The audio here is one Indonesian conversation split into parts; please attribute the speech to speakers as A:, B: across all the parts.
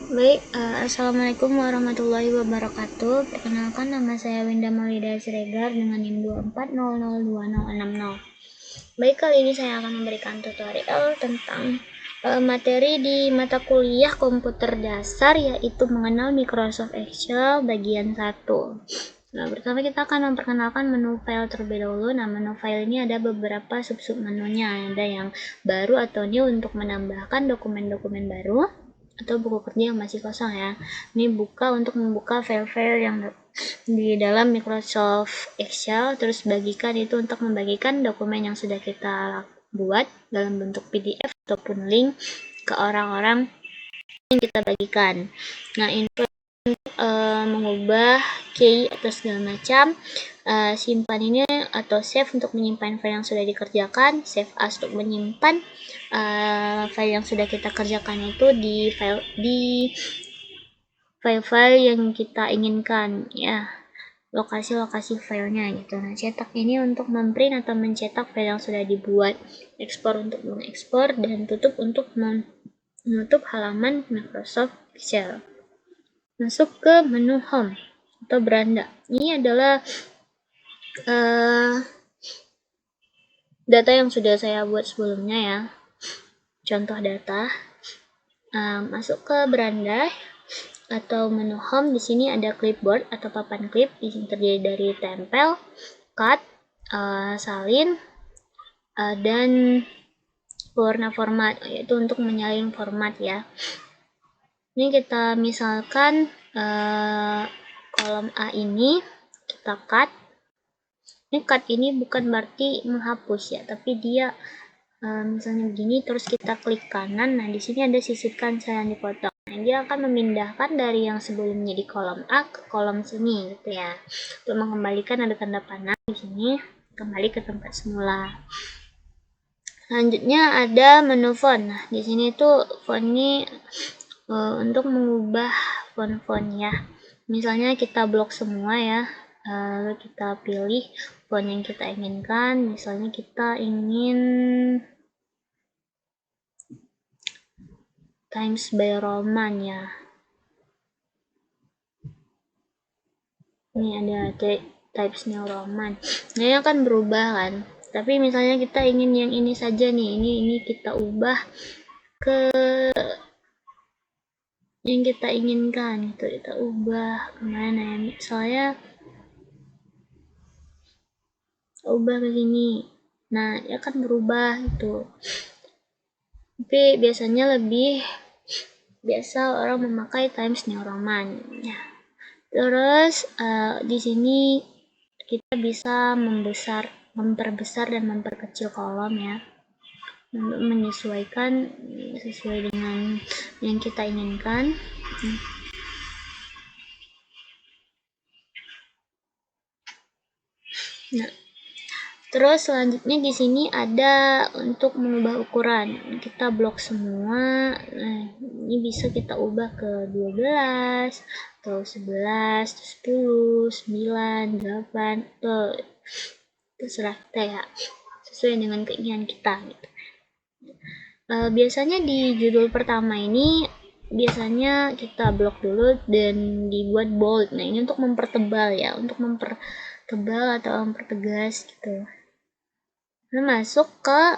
A: Baik, Assalamualaikum warahmatullahi wabarakatuh. Perkenalkan, nama saya Winda Maulida Siregar dengan NIM 240020060. Baik, kali ini saya akan memberikan tutorial tentang materi di mata kuliah komputer dasar, yaitu mengenal Microsoft Excel bagian 1. Nah, pertama kita akan memperkenalkan menu file terlebih dahulu. Nah, menu file ini ada beberapa sub-sub menunya. Ada yang baru atau new untuk menambahkan dokumen-dokumen baru atau buku kerja yang masih kosong ya. Ini buka untuk membuka file-file yang di dalam Microsoft Excel, terus bagikan itu untuk membagikan dokumen yang sudah kita buat dalam bentuk PDF ataupun link ke orang-orang yang kita bagikan. Nah, info mengubah key atau segala macam, simpan ini atau save untuk menyimpan file yang sudah dikerjakan, save as untuk menyimpan file yang sudah kita kerjakan itu di file yang kita inginkan ya, lokasi-lokasi filenya gitu. Nah, cetak ini untuk memprint atau mencetak file yang sudah dibuat, ekspor untuk mengekspor, dan tutup untuk menutup halaman Microsoft Excel. Masuk ke menu home atau beranda. Ini adalah data yang sudah saya buat sebelumnya ya, contoh data. Masuk ke beranda atau menu home. Di sini ada clipboard atau papan klip. Di sini terdiri dari tempel, cut, salin, dan warna format, yaitu untuk menyalin format ya. Ini kita misalkan kolom A ini kita cut. Ini cut ini bukan berarti menghapus ya, tapi dia misalnya begini, terus kita klik kanan. Nah, di sini ada sisipkan sel yang dipotong. Nah, dia akan memindahkan dari yang sebelumnya di kolom A ke kolom sini gitu ya. Untuk mengembalikan ada tanda panah di sini, kembali ke tempat semula. Selanjutnya ada menu font. Nah, di sini tuh font ini untuk mengubah font-font ya. Misalnya kita blok semua ya, lalu kita pilih font yang kita inginkan. Misalnya kita ingin Times by Roman ya. Ini ada Times New Roman. Nah, ini akan berubah kan. Tapi misalnya kita ingin yang ini saja nih, ini kita ubah ke yang kita inginkan gitu, kita ubah kemana ya, misalnya ubah ke sini. Nah, ya akan berubah gitu. Tapi biasanya lebih biasa orang memakai Times New Roman ya. Terus di sini kita bisa memperbesar dan memperkecil kolom ya, untuk menyesuaikan sesuai dengan yang kita inginkan. Nah, terus selanjutnya di sini ada untuk mengubah ukuran. Kita blok semua. Nah, ini bisa kita ubah ke 12 atau 11, 10, 9, 8, atau terserah kita ya, sesuai dengan keinginan kita gitu. Biasanya di judul pertama ini biasanya kita blok dulu dan dibuat bold. Nah, ini untuk mempertebal ya, untuk mempertebal atau mempertegas gitu. Masuk ke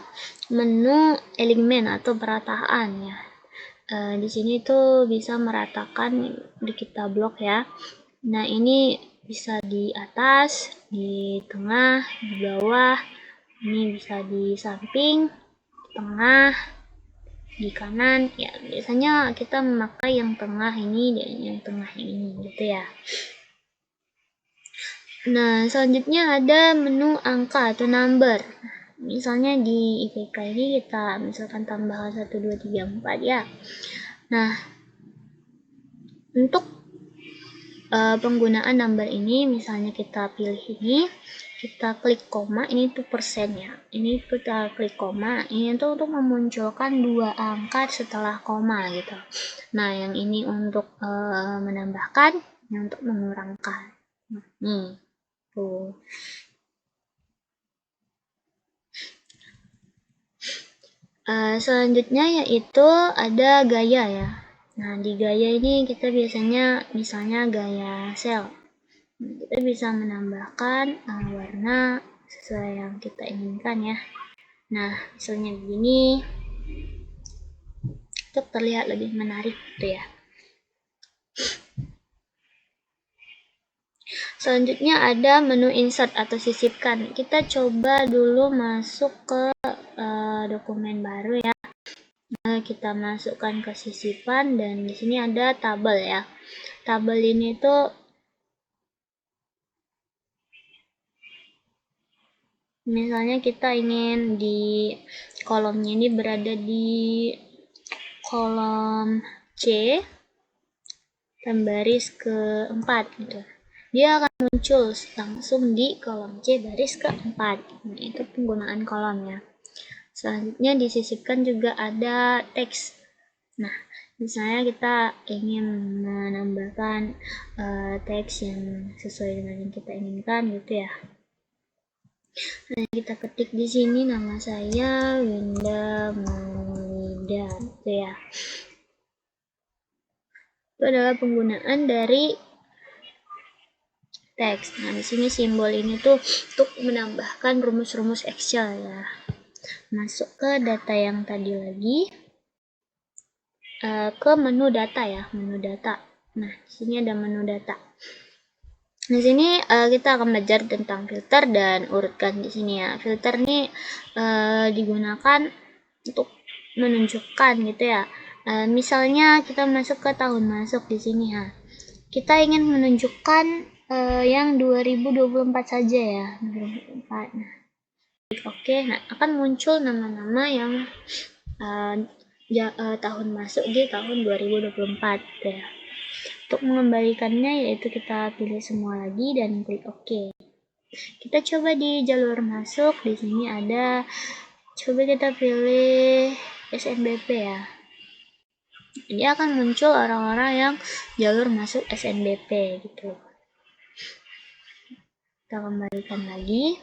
A: menu elemen atau perataan ya. Di sini tuh bisa meratakan di kita blok ya. Nah, ini bisa di atas, di tengah, di bawah. Ini bisa di samping, tengah, di kanan ya. Biasanya kita memakai yang tengah ini dan yang tengah ini gitu ya. Nah, selanjutnya ada menu angka atau number. Misalnya di IPK ini kita misalkan tambahkan 1, 2, 3, 4 ya. Nah, untuk penggunaan number ini, misalnya kita pilih ini, kita klik koma, ini tuh persennya. Ini kita klik koma, ini tuh untuk memunculkan 2 angka setelah koma gitu. Nah, yang ini untuk menambahkan, yang untuk mengurangkan. Nih, tuh. Selanjutnya yaitu ada gaya ya. Nah, di gaya ini kita biasanya misalnya gaya sel. Kita bisa menambahkan warna sesuai yang kita inginkan ya. Nah, misalnya begini, untuk terlihat lebih menarik gitu ya. Selanjutnya ada menu insert atau sisipkan. Kita coba dulu masuk ke dokumen baru ya. Nah, kita masukkan ke sisipan dan di sini ada tabel ya. Tabel ini tuh misalnya kita ingin di kolomnya ini berada di kolom C dan baris keempat gitu. Dia akan muncul langsung di kolom C baris keempat. Nah, itu penggunaan kolom ya. Selanjutnya disisipkan juga ada teks. Nah, misalnya kita ingin menambahkan teks yang sesuai dengan yang kita inginkan gitu ya. Nah, kita ketik di sini nama saya Winda Maulida gitu ya. Itu adalah penggunaan dari teks. Nah, di sini simbol ini tuh untuk menambahkan rumus-rumus Excel ya. Masuk ke data yang tadi lagi, ke menu data ya, menu data. Nah, di sini ada menu data. Di sini kita akan belajar tentang filter dan urutkan di sini ya. Filter ini digunakan untuk menunjukkan gitu ya. Misalnya kita masuk ke tahun masuk di sini ya. Kita ingin menunjukkan yang 2024 saja ya. 2024. Nah, oke. Nah, akan muncul nama-nama yang tahun masuk di tahun 2024 ya. Untuk mengembalikannya yaitu kita pilih semua lagi dan klik OK. Kita coba di jalur masuk, di sini ada, coba kita pilih SNBP ya. Dia akan muncul orang-orang yang jalur masuk SNBP gitu. Kita kembalikan lagi.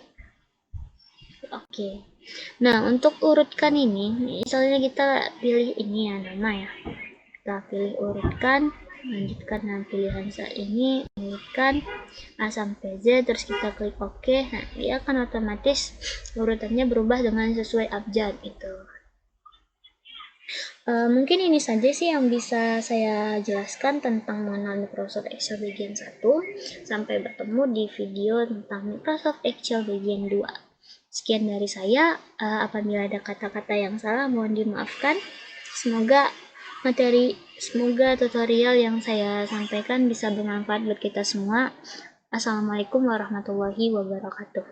A: Oke. Nah, untuk urutkan ini, misalnya kita pilih ini ya nama ya. Kita pilih urutkan, lanjutkan dengan pilihan saat ini, urutkan A sampai Z, terus kita klik OK. Nah, dia akan otomatis urutannya berubah dengan sesuai abjad gitu. Mungkin ini saja sih yang bisa saya jelaskan tentang mengenal Microsoft Excel bagian 1. Sampai bertemu di video tentang Microsoft Excel bagian 2. Sekian dari saya. Apabila ada kata-kata yang salah mohon dimaafkan. Semoga tutorial yang saya sampaikan bisa bermanfaat buat kita semua. Assalamualaikum warahmatullahi wabarakatuh.